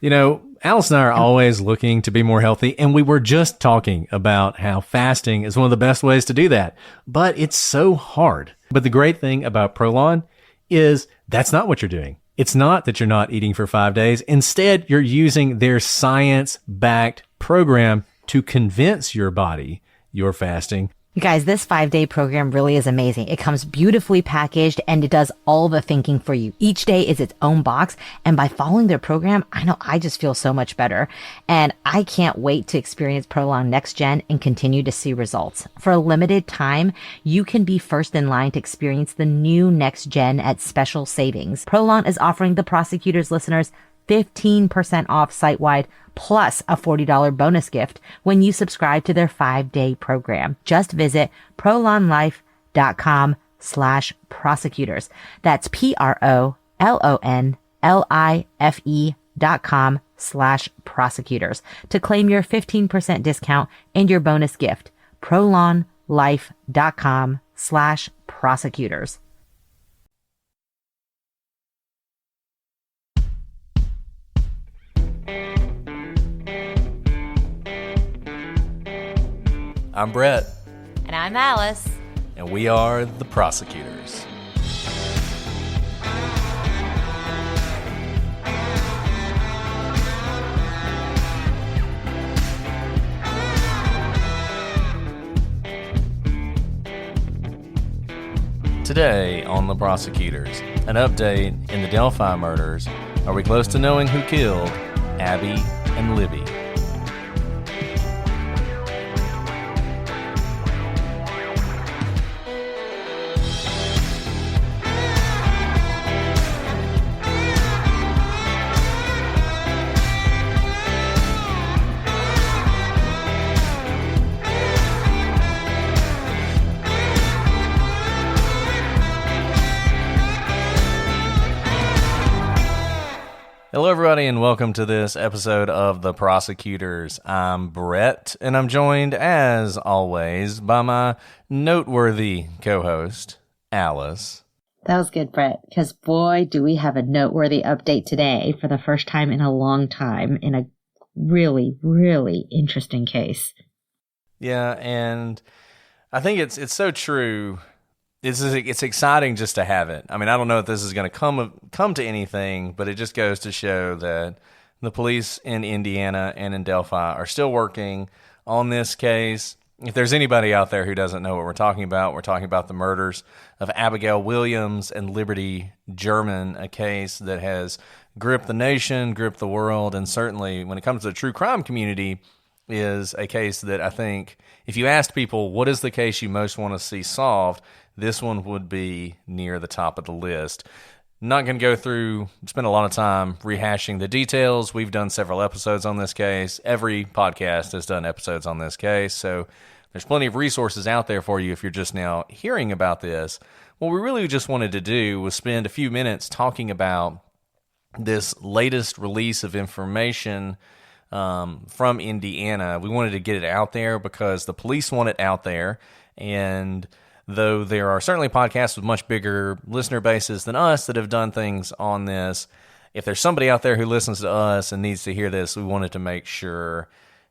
Alice and I are always looking to be more healthy, and we were just talking about how fasting is one of the best ways to do that, but it's so hard. But the great thing about Prolon is that's not what you're doing. It's not that you're not eating for 5 days. Instead, you're using their science-backed program to convince your body you're fasting. You guys, this 5-day program really is amazing. It comes beautifully packaged and it does all the thinking for you. Each day is its own box. And by following their program, I know I just feel so much better. And I can't wait to experience Prolong Next Gen and continue to see results. For a limited time, you can be first in line to experience the new Next Gen at special savings. Prolong is offering the Prosecutors listeners 15% off site-wide plus a $40 bonus gift when you subscribe to their 5-day program. Just visit prolonlife.com/prosecutors. That's PROLONLIFE.com/prosecutors to claim your 15% discount and your bonus gift. prolonlife.com/prosecutors. I'm Brett. And I'm Alice. And we are the Prosecutors. Today on the Prosecutors, an update in the Delphi murders. Are we close to knowing who killed Abby and Libby? Hello, everybody, and welcome to this episode of The Prosecutors. I'm Brett, and I'm joined, as always, by my noteworthy co-host, Alice. That was good, Brett, because boy, do we have a noteworthy update today for the first time in a long time in a really, really interesting case. Yeah, and I think it's so true. It's exciting just to have it. I mean, I don't know if this is going to come to anything, but it just goes to show that the police in Indiana and in Delphi are still working on this case. If there's anybody out there who doesn't know what we're talking about the murders of Abigail Williams and Liberty German, a case that has gripped the nation, gripped the world, and certainly when it comes to the true crime community is a case that I think if you asked people what is the case you most want to see solved, this one would be near the top of the list. Not going to go through, spend a lot of time rehashing the details. We've done several episodes on this case. Every podcast has done episodes on this case, so there's plenty of resources out there for you if you're just now hearing about this. What we really just wanted to do was spend a few minutes talking about this latest release of information from Indiana. We wanted to get it out there because the police want it out there, and though there are certainly podcasts with much bigger listener bases than us that have done things on this, if there's somebody out there who listens to us and needs to hear this, we wanted to make sure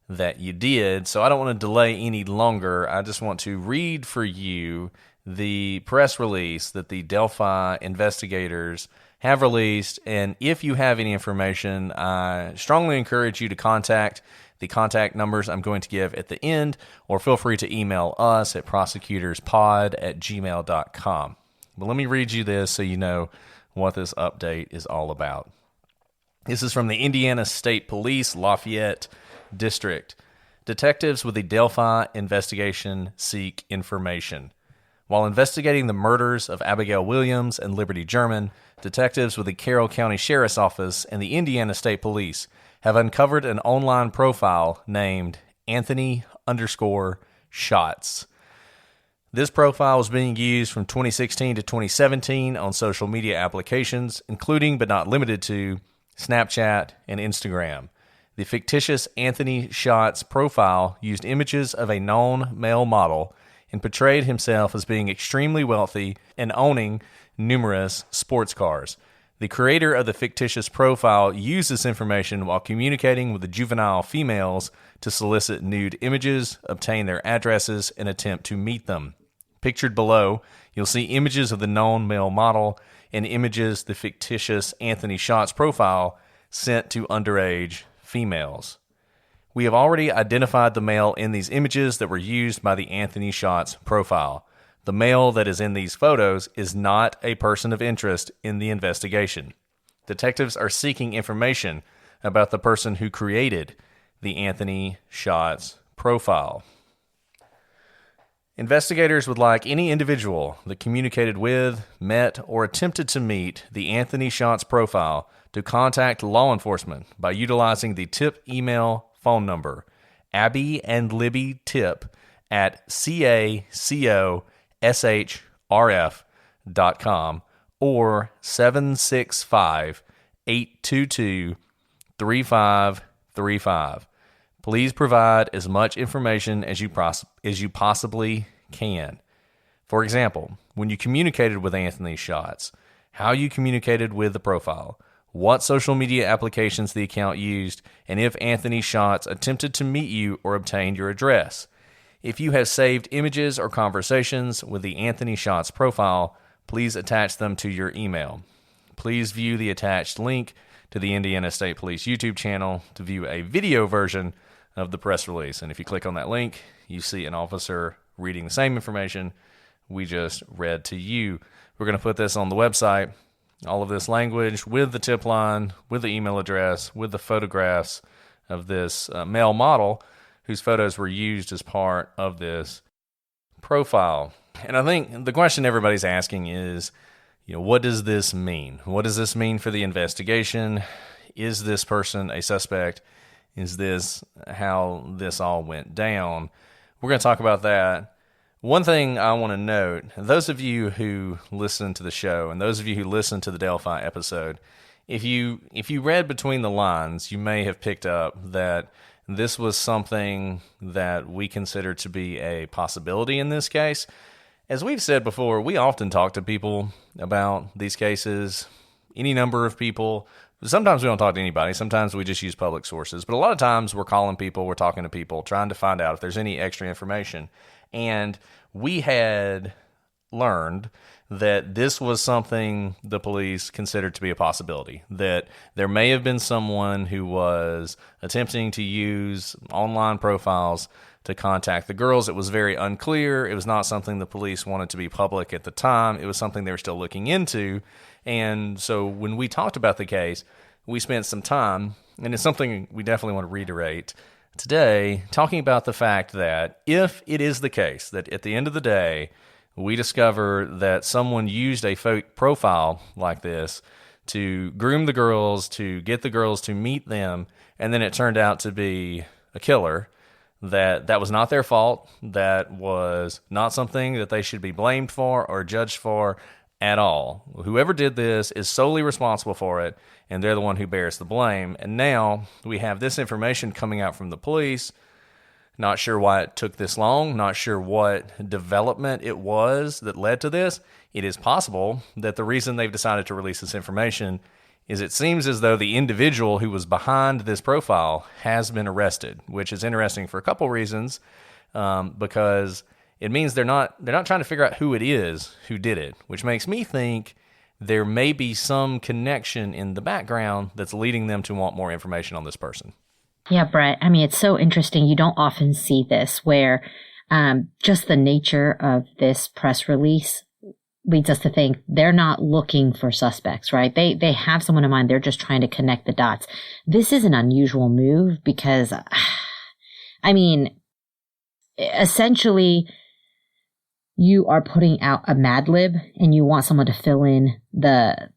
that you did. So I don't want to delay any longer. I just want to read for you the press release that the Delphi investigators have released. And if you have any information, I strongly encourage you to contact the contact numbers I'm going to give at the end, or feel free to email us at prosecutorspod@gmail.com. But let me read you this so you know what this update is all about. This is from the Indiana State Police, Lafayette District. Detectives with the Delphi investigation seek information. While investigating the murders of Abigail Williams and Liberty German, detectives with the Carroll County Sheriff's Office and the Indiana State Police have uncovered an online profile named Anthony_Shots. This profile was being used from 2016 to 2017 on social media applications, including but not limited to Snapchat and Instagram. The fictitious Anthony Shots profile used images of a known male model and portrayed himself as being extremely wealthy and owning numerous sports cars. The creator of the fictitious profile used this information while communicating with the juvenile females to solicit nude images, obtain their addresses, and attempt to meet them. Pictured below, you'll see images of the known male model and images the fictitious Anthony Schatz profile sent to underage females. We have already identified the male in these images that were used by the Anthony Schatz profile. The male that is in these photos is not a person of interest in the investigation. Detectives are seeking information about the person who created the Anthony Schatz profile. Investigators would like any individual that communicated with, met, or attempted to meet the Anthony Schatz profile to contact law enforcement by utilizing the tip email phone number, Abby and Libby tip at cacoshrf.com or 765-822-3535. Please provide as much information as you possibly can. For example, when you communicated with Anthony Schatz, how you communicated with the profile, what social media applications the account used, and if Anthony Schatz attempted to meet you or obtained your address. If you have saved images or conversations with the Anthony Schatz profile, please attach them to your email. Please view the attached link to the Indiana State Police YouTube channel to view a video version of the press release. And if you click on that link, you see an officer reading the same information we just read to you. We're going to put this on the website, all of this language with the tip line, with the email address, with the photographs of this male model whose photos were used as part of this profile. And I think the question everybody's asking is, what does this mean? What does this mean for the investigation? Is this person a suspect? Is this how this all went down? We're going to talk about that. One thing I want to note, those of you who listen to the show and those of you who listen to the Delphi episode, if you read between the lines, you may have picked up that this was something that we consider to be a possibility in this case. As we've said before, we often talk to people about these cases, any number of people. Sometimes we don't talk to anybody. Sometimes we just use public sources. But a lot of times we're calling people, we're talking to people, trying to find out if there's any extra information. And we had learned that this was something the police considered to be a possibility, that there may have been someone who was attempting to use online profiles to contact the girls. It was very unclear. It was not something the police wanted to be public at the time. It was something they were still looking into. And so when we talked about the case, we spent some time, and it's something we definitely want to reiterate today, talking about the fact that if it is the case that at the end of the day, we discover that someone used a fake profile like this to groom the girls, to get the girls to meet them, and then it turned out to be a killer, that was not their fault, that was not something that they should be blamed for or judged for at all. Whoever did this is solely responsible for it, and they're the one who bears the blame. And now we have this information coming out from the police. Not sure why it took this long, not sure what development it was that led to this. It is possible that the reason they've decided to release this information is it seems as though the individual who was behind this profile has been arrested, which is interesting for a couple reasons, because it means they're not trying to figure out who it is who did it, which makes me think there may be some connection in the background that's leading them to want more information on this person. Yeah, Brett. I mean, it's so interesting. You don't often see this where just the nature of this press release leads us to think they're not looking for suspects, right? They have someone in mind. They're just trying to connect the dots. This is an unusual move because, I mean, essentially, you are putting out a Mad Lib and you want someone to fill in the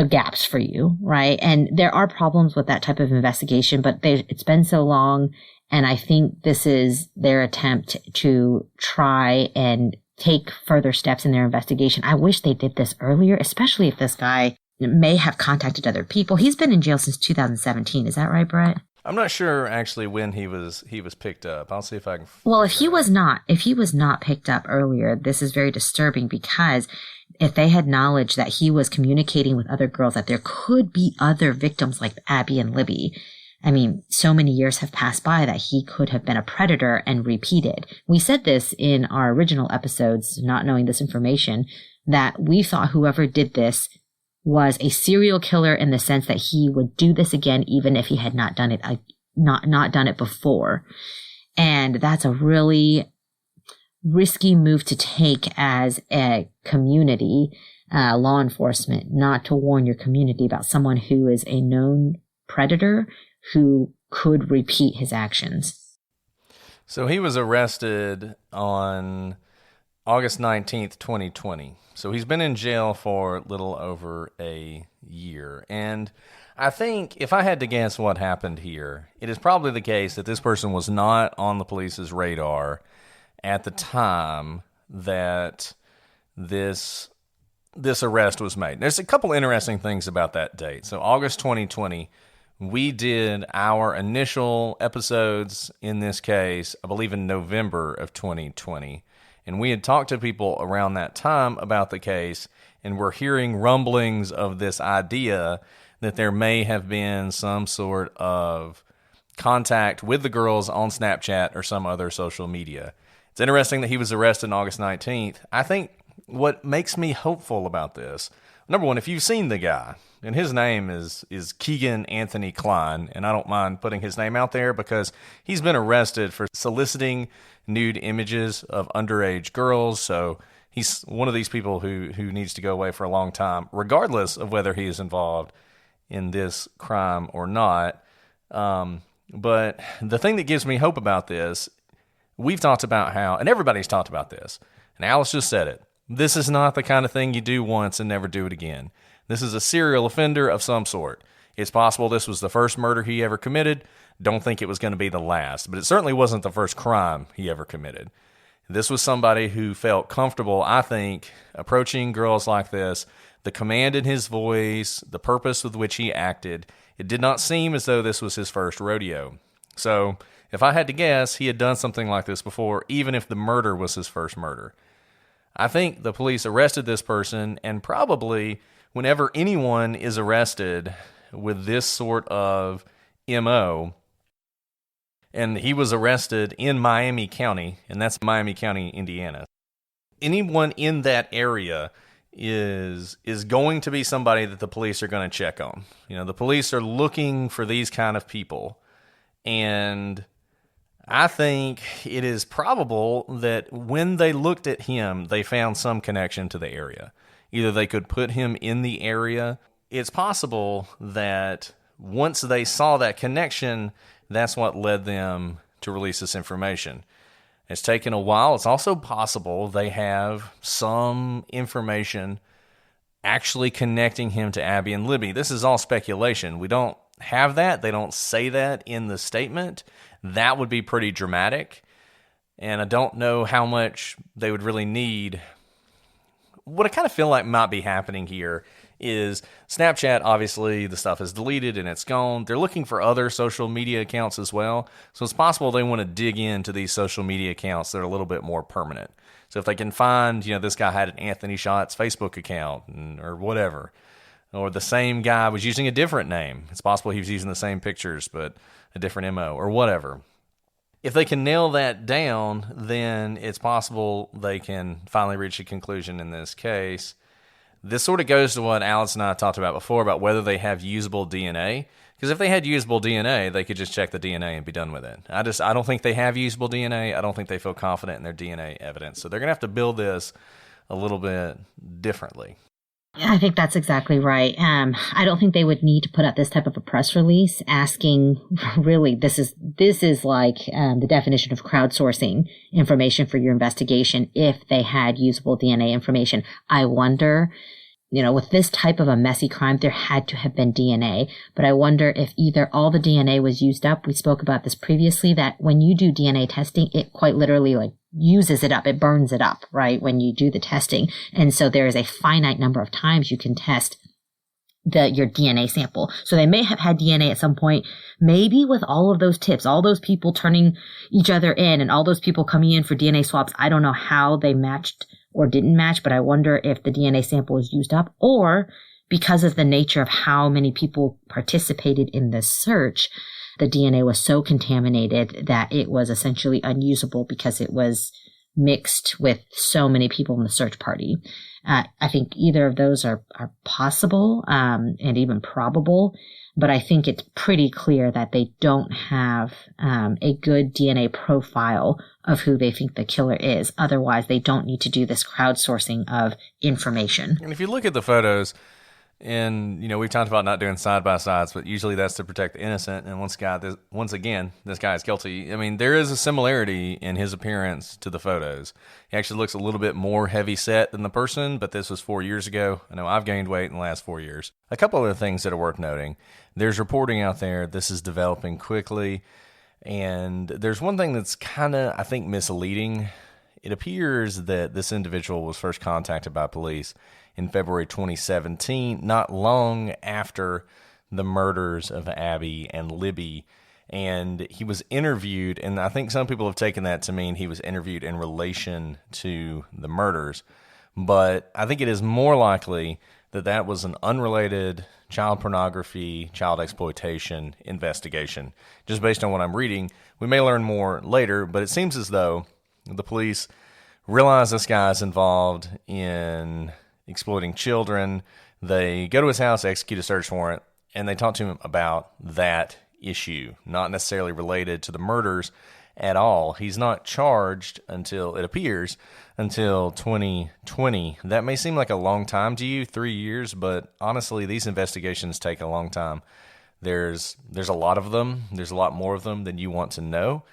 gaps for you, right? And there are problems with that type of investigation, but it's been so long. And I think this is their attempt to try and take further steps in their investigation. I wish they did this earlier, especially if this guy may have contacted other people. He's been in jail since 2017. Is that right, Brett? I'm not sure actually when he was picked up. I'll see if I can. Well, if he was not picked up earlier, this is very disturbing, because if they had knowledge that he was communicating with other girls, that there could be other victims like Abby and Libby. I mean, so many years have passed by that he could have been a predator and repeated. We said this in our original episodes, not knowing this information, that we thought whoever did this was a serial killer in the sense that he would do this again even if he had not done it not done it before. And that's a really risky move to take as a community, law enforcement, not to warn your community about someone who is a known predator who could repeat his actions. So he was arrested on August 19th, 2020. So he's been in jail for a little over a year. And I think if I had to guess what happened here, it is probably the case that this person was not on the police's radar at the time that this arrest was made. There's a couple interesting things about that date. So August 2020, we did our initial episodes in this case, I believe in November of 2020. And we had talked to people around that time about the case, and we're hearing rumblings of this idea that there may have been some sort of contact with the girls on Snapchat or some other social media. It's interesting that he was arrested on August 19th. I think what makes me hopeful about this, number one, if you've seen the guy, and his name is Keegan Anthony Klein, and I don't mind putting his name out there because he's been arrested for soliciting nude images of underage girls. So he's one of these people who needs to go away for a long time, regardless of whether he is involved in this crime or not. But the thing that gives me hope about this, we've talked about how, and everybody's talked about this, and Alice just said it, this is not the kind of thing you do once and never do it again. This is a serial offender of some sort. It's possible this was the first murder he ever committed. Don't think it was going to be the last, but it certainly wasn't the first crime he ever committed. This was somebody who felt comfortable, I think, approaching girls like this. The command in his voice, the purpose with which he acted, it did not seem as though this was his first rodeo. So if I had to guess, he had done something like this before, even if the murder was his first murder. I think the police arrested this person, and probably whenever anyone is arrested with this sort of MO, and he was arrested in Miami County, and that's Miami County, Indiana, anyone in that area is going to be somebody that the police are going to check on. You know, the police are looking for these kind of people, and I think it is probable that when they looked at him, they found some connection to the area. Either they could put him in the area. It's possible that once they saw that connection, that's what led them to release this information. It's taken a while. It's also possible they have some information actually connecting him to Abby and Libby. This is all speculation. We don't have that. They don't say that in the statement. That would be pretty dramatic. And I don't know how much they would really need. What I kind of feel like might be happening here is Snapchat, obviously, the stuff is deleted and it's gone. They're looking for other social media accounts as well. So it's possible they want to dig into these social media accounts that are a little bit more permanent. So if they can find, this guy had an Anthony Shots Facebook account or whatever, or the same guy was using a different name. It's possible he was using the same pictures, but a different MO or whatever. If they can nail that down, then it's possible they can finally reach a conclusion in this case. This sort of goes to what Alice and I talked about before about whether they have usable DNA. Because if they had usable DNA, they could just check the DNA and be done with it. I don't think they have usable DNA. I don't think they feel confident in their DNA evidence. So they're going to have to build this a little bit differently. I think that's exactly right. I don't think they would need to put out this type of a press release asking, really, this is like the definition of crowdsourcing information for your investigation if they had usable DNA information. I wonder, with this type of a messy crime, there had to have been DNA, but I wonder if either all the DNA was used up. We spoke about this previously, that when you do DNA testing, it quite literally uses it up. It burns it up, right, when you do the testing. And so there is a finite number of times you can test your DNA sample. So they may have had DNA at some point, maybe with all of those tips, all those people turning each other in and all those people coming in for DNA swaps. I don't know how they matched or didn't match, but I wonder if the DNA sample was used up, or because of the nature of how many people participated in this search, the DNA was so contaminated that it was essentially unusable because it was mixed with so many people in the search party. I think either of those are possible and even probable, but I think it's pretty clear that they don't have a good DNA profile of who they think the killer is. Otherwise, they don't need to do this crowdsourcing of information. And if you look at the photos, and, we've talked about not doing side-by-sides, but usually that's to protect the innocent. And once again, this guy is guilty. I mean, there is a similarity in his appearance to the photos. He actually looks a little bit more heavy-set than the person, but this was 4 years ago. I know I've gained weight in the last 4 years. A couple other things that are worth noting. There's reporting out there. This is developing quickly. And there's one thing that's kind of, I think, misleading. It appears that this individual was first contacted by police in February 2017, not long after the murders of Abby and Libby. And he was interviewed, and I think some people have taken that to mean he was interviewed in relation to the murders. But I think it is more likely that that was an unrelated child pornography, child exploitation investigation. Just based on what I'm reading, we may learn more later, but it seems as though the police realize this guy's involved in exploiting children. They go to his house, execute a search warrant, and they talk to him about that issue, not necessarily related to the murders at all. He's not charged until, it appears, until 2020. That may seem like a long time to you, 3 years, but honestly, these investigations take a long time. There's a lot of them. There's a lot more of them than you want to know.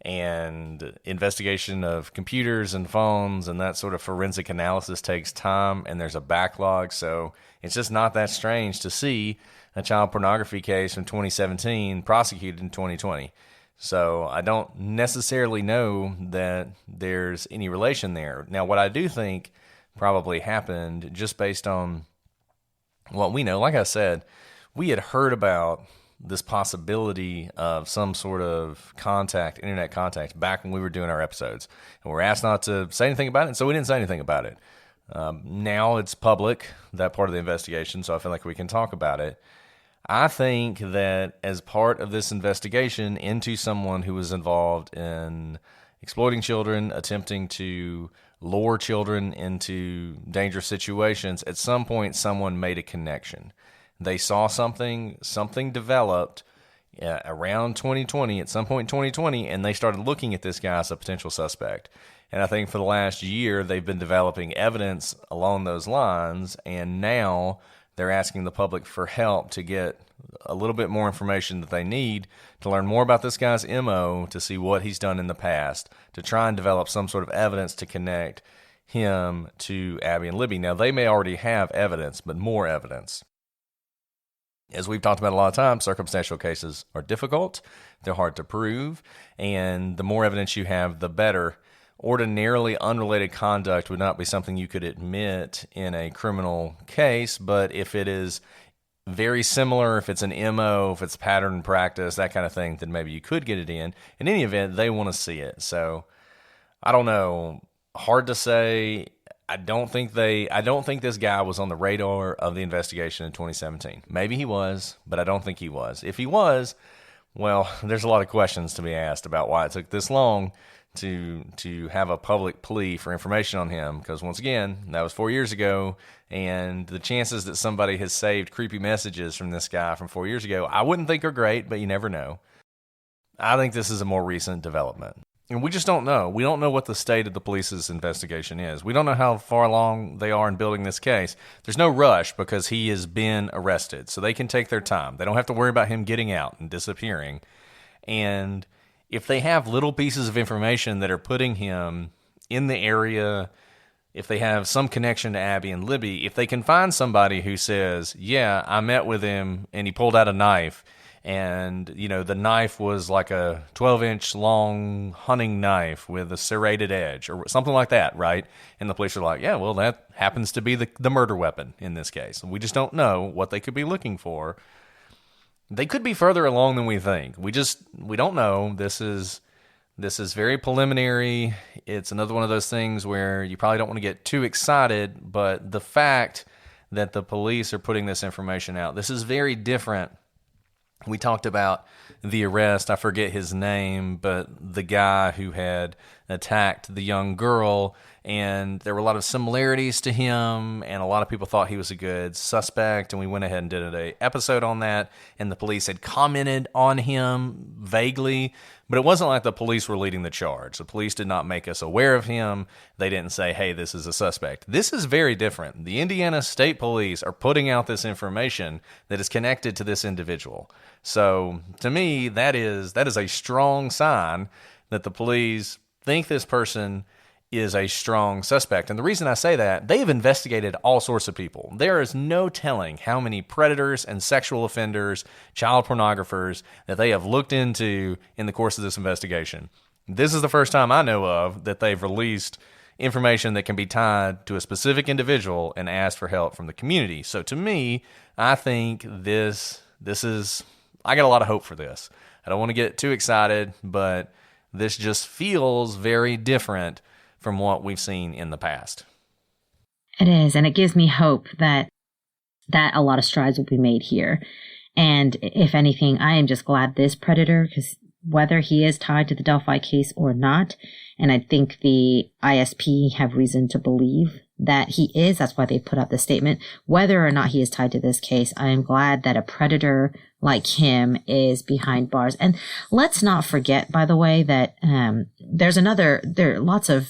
And investigation of computers and phones and that sort of forensic analysis takes time, and there's a backlog. So it's just not that strange to see a child pornography case from 2017 prosecuted in 2020. So I don't necessarily know that there's any relation there. Now, what I do think probably happened, just based on what we know, like I said, we had heard about this possibility of some sort of internet contact, back when we were doing our episodes. And we're asked not to say anything about it, so we didn't say anything about it. Now it's public, that part of the investigation, so I feel like we can talk about it. I think that as part of this investigation into someone who was involved in exploiting children, attempting to lure children into dangerous situations, at some point someone made a connection. They saw something developed around 2020, at some point in 2020, and they started looking at this guy as a potential suspect. And I think for the last year, they've been developing evidence along those lines, and now they're asking the public for help to get a little bit more information that they need to learn more about this guy's MO, to see what he's done in the past, to try and develop some sort of evidence to connect him to Abby and Libby. Now, they may already have evidence, but more evidence. As we've talked about a lot of times, circumstantial cases are difficult, they're hard to prove, and the more evidence you have, the better. Ordinarily, unrelated conduct would not be something you could admit in a criminal case, but if it is very similar, if it's an MO, if it's pattern and practice, that kind of thing, then maybe you could get it in. In any event, they want to see it. So, I don't know. Hard to say. I don't think this guy was on the radar of the investigation in 2017. Maybe he was, but I don't think he was. If he was, well, there's a lot of questions to be asked about why it took this long to have a public plea for information on him, because once again, that was 4 years ago, and the chances that somebody has saved creepy messages from this guy from 4 years ago, I wouldn't think are great, but you never know. I think this is a more recent development. And we just don't know. We don't know what the state of the police's investigation is. We don't know how far along they are in building this case. There's no rush because he has been arrested, so they can take their time. They don't have to worry about him getting out and disappearing. And if they have little pieces of information that are putting him in the area, if they have some connection to Abby and Libby, if they can find somebody who says, yeah, I met with him and he pulled out a knife And, the knife was like a 12-inch long hunting knife with a serrated edge or something like that, right? And the police are like, yeah, well, that happens to be the murder weapon in this case. We just don't know what they could be looking for. They could be further along than we think. We don't know. This is very preliminary. It's another one of those things where you probably don't want to get too excited, but the fact that the police are putting this information out, this is very different. We talked about the arrest, I forget his name, but the guy who had attacked the young girl, and there were a lot of similarities to him, and a lot of people thought he was a good suspect, and we went ahead and did an episode on that, and the police had commented on him vaguely, but it wasn't like the police were leading the charge. The police did not make us aware of him. They didn't say, hey, this is a suspect. This is very different. The Indiana State Police are putting out this information that is connected to this individual. So to me, that is a strong sign that the police think this person is a strong suspect. And the reason I say that, they have investigated all sorts of people. There is no telling how many predators and sexual offenders, child pornographers that they have looked into in the course of this investigation. This is the first time I know of that they've released information that can be tied to a specific individual and asked for help from the community. So to me, I think this is, I got a lot of hope for this. I don't want to get too excited, but this just feels very different from what we've seen in the past. It is, and it gives me hope that a lot of strides will be made here. And if anything, I am just glad this predator, because whether he is tied to the Delphi case or not, and I think the ISP have reason to believe that he is, that's why they put out the statement, whether or not he is tied to this case, I am glad that a predator like him is behind bars. And let's not forget, by the way, that there are lots of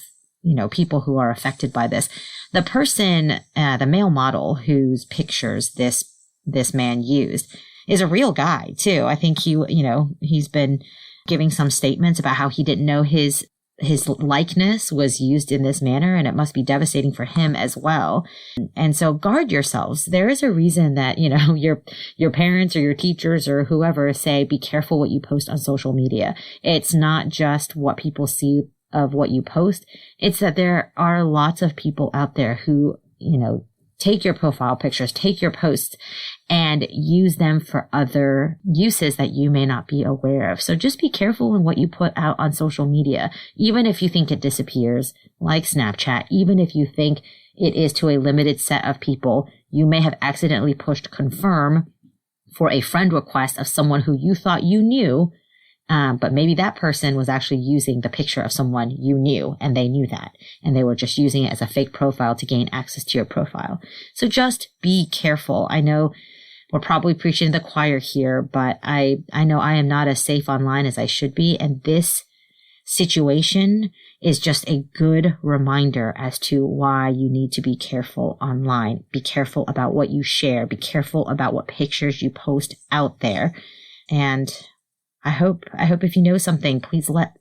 people who are affected by this. The person, the male model whose pictures this man used is a real guy too. I think he's been giving some statements about how he didn't know his likeness was used in this manner, and it must be devastating for him as well. And so guard yourselves. There is a reason that, your parents or your teachers or whoever say, be careful what you post on social media. It's not just what people see of what you post. It's that there are lots of people out there who, take your profile pictures, take your posts, and use them for other uses that you may not be aware of. So just be careful in what you put out on social media, even if you think it disappears, like Snapchat, even if you think it is to a limited set of people. You may have accidentally pushed confirm for a friend request of someone who you thought you knew, but maybe that person was actually using the picture of someone you knew, and they knew that, and they were just using it as a fake profile to gain access to your profile. So just be careful. I know we're probably preaching to the choir here, but I know I am not as safe online as I should be, and this situation is just a good reminder as to why you need to be careful online. Be careful about what you share. Be careful about what pictures you post out there. And I hope if you know something, please let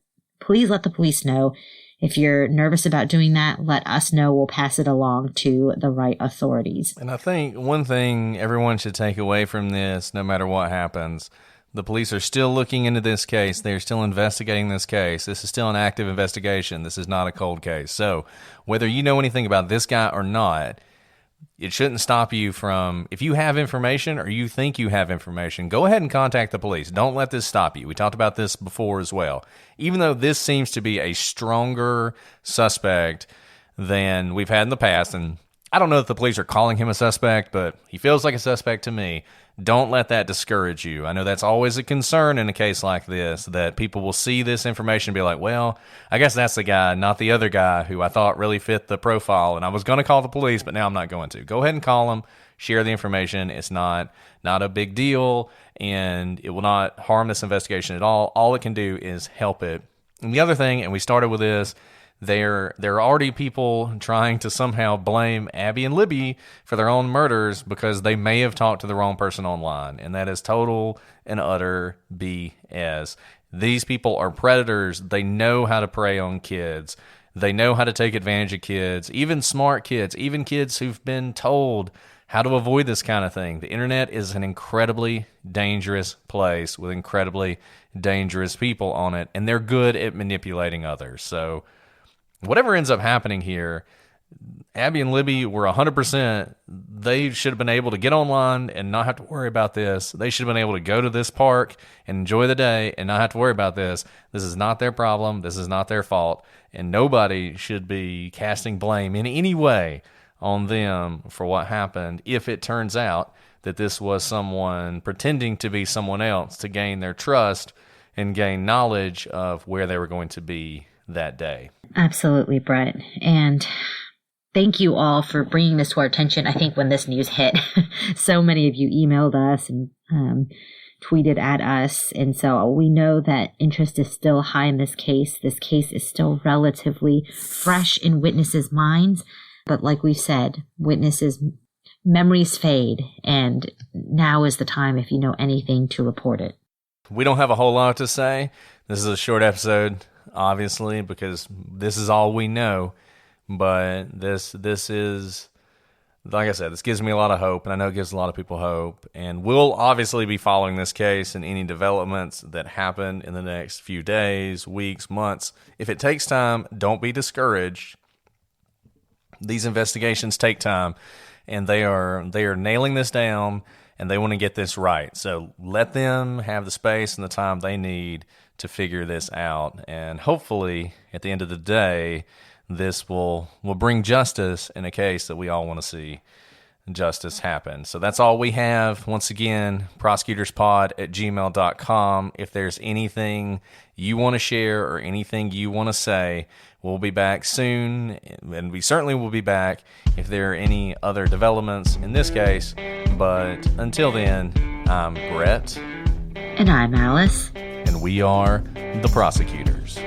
the police know. If you're nervous about doing that, let us know. We'll pass it along to the right authorities. And I think one thing everyone should take away from this, no matter what happens, the police are still looking into this case. They're still investigating this case. This is still an active investigation. This is not a cold case. So whether you know anything about this guy or not, it shouldn't stop you from, if you have information or you think you have information, go ahead and contact the police. Don't let this stop you. We talked about this before as well. Even though this seems to be a stronger suspect than we've had in the past, and I don't know if the police are calling him a suspect, but he feels like a suspect to me. Don't let that discourage you. I know that's always a concern in a case like this, that people will see this information and be like, well, I guess that's the guy, not the other guy who I thought really fit the profile, and I was going to call the police, but now I'm not going to. Go ahead and call them, share the information. It's not a big deal, and it will not harm this investigation at all. All it can do is help it. And the other thing, and we started with this, there are already people trying to somehow blame Abby and Libby for their own murders because they may have talked to the wrong person online, and that is total and utter BS. These people are predators. They know how to prey on kids. They know how to take advantage of kids, even smart kids, even kids who've been told how to avoid this kind of thing. The internet is an incredibly dangerous place with incredibly dangerous people on it, and they're good at manipulating others. So whatever ends up happening here, Abby and Libby were 100%. They should have been able to get online and not have to worry about this. They should have been able to go to this park and enjoy the day and not have to worry about this. This is not their problem. This is not their fault. And nobody should be casting blame in any way on them for what happened if it turns out that this was someone pretending to be someone else to gain their trust and gain knowledge of where they were going to be that day. Absolutely, Brett. And thank you all for bringing this to our attention. I think when this news hit, so many of you emailed us and tweeted at us. And so we know that interest is still high in this case. This case is still relatively fresh in witnesses' minds. But like we said, witnesses' memories fade. And now is the time, if you know anything, to report it. We don't have a whole lot to say. This is a short episode, obviously, because this is all we know. But this is, like I said, this gives me a lot of hope, and I know it gives a lot of people hope. And we'll obviously be following this case and any developments that happen in the next few days, weeks, months. If it takes time, don't be discouraged. These investigations take time, and they are nailing this down, and they want to get this right. So let them have the space and the time they need to figure this out. And hopefully, at the end of the day, this will bring justice in a case that we all want to see justice happen. So that's all we have. Once again, prosecutorspod@gmail.com. If there's anything you want to share or anything you want to say, we'll be back soon, and we certainly will be back if there are any other developments in this case. But until then, I'm Brett. And I'm Alice. And we are the Prosecutors.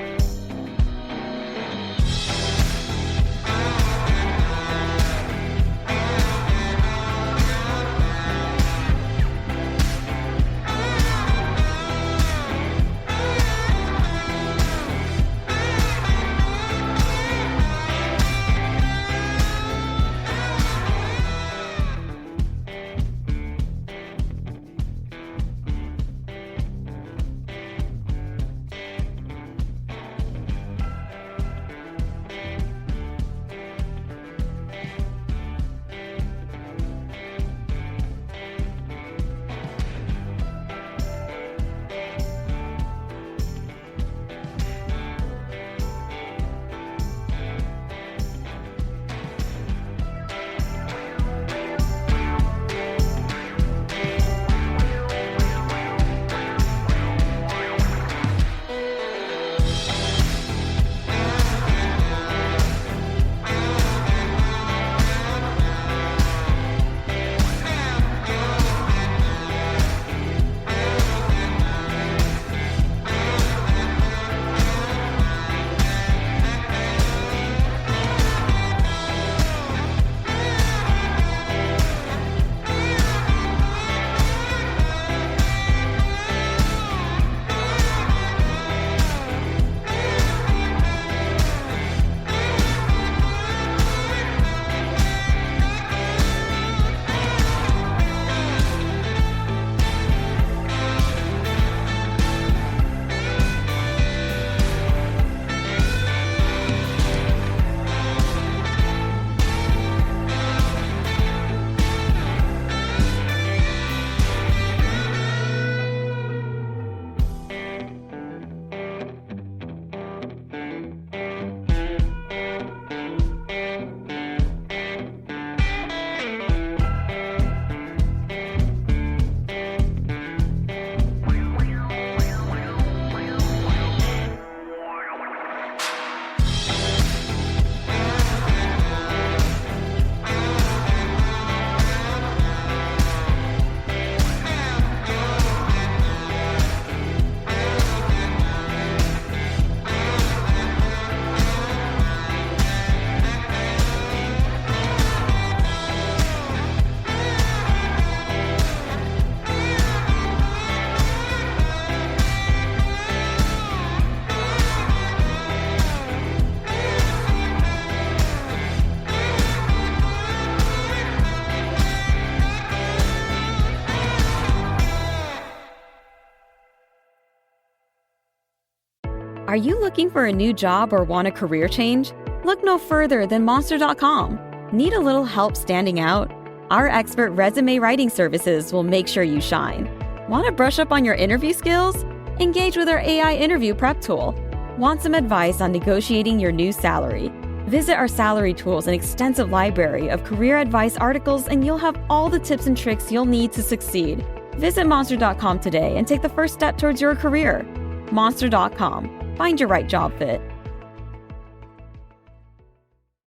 Are you looking for a new job or want a career change? Look no further than Monster.com. Need a little help standing out? Our expert resume writing services will make sure you shine. Want to brush up on your interview skills? Engage with our AI interview prep tool. Want some advice on negotiating your new salary? Visit our salary tools and extensive library of career advice articles, and you'll have all the tips and tricks you'll need to succeed. Visit Monster.com today and take the first step towards your career. Monster.com. Find your right job fit.